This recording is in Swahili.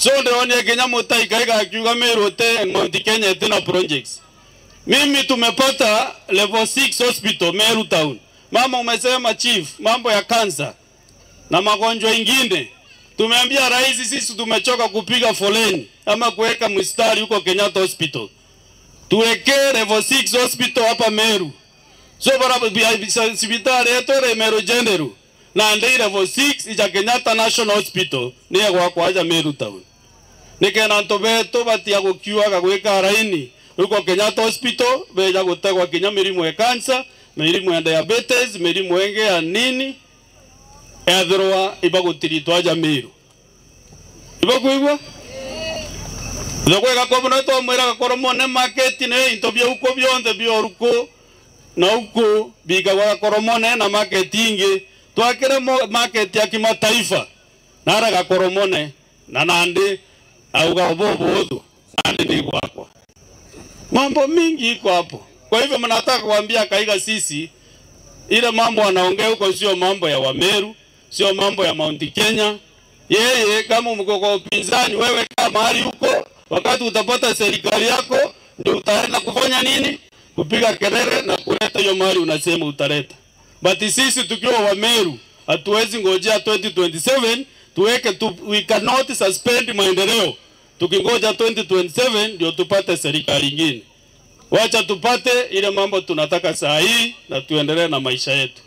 So ndio ni Kenya Mutai kaiga kiuga Meru te Mount Kenya tena projects. Mimi tumepata level 6 hospital Meru town. Mama umesema chief mambo ya cancer na magonjwa ingine. Tumeambia rais sisi tumechoka kupiga foleni ama kuweka mstari huko Kenyatta Hospital. Tuweke level 6 hospital hapa Meru. So para hospitali yetu Meru General na ndei level 6 ija Kenyatta National Hospital ni kwa aja Meru town. Nikena ntobeto batia gukiuaga gwika raini huko Kenyatta Hospital beja gutegwa kinya mirimu ya cancer, mirimu ya diabetes, mirimu enge ya nini edroa ibagutiritwa aja Meru. Ibakuigwa Zokwega kwa to mwera koromone market ne intobia uko bionde bioruko na uko biga wa koromone na marketing twakere market ya kimataifa naraga koromone na nandi auga bobo nandi ni kwako mambo mingi iko hapo. Kwa hivyo mnataka kuambia kaiga sisi ile mambo anaongea huko sio mambo ya Wameru, sio mambo ya Mount Kenya. Yeye kama mko kwa upinzani, wewe kama mahali huko, wakati utapata serikali yako ndio utaenda kufanya nini? Kupiga kelele na kuleta hiyo mali unasema utaleta. But sisi tukiwa Wameru hatuwezi ngojea 2027 tuweke we cannot suspend maendeleo. Tukingoja 2027 ndio tupate serikali nyingine. Wacha tupate ile mambo tunataka saa hii na tuendelee na maisha yetu.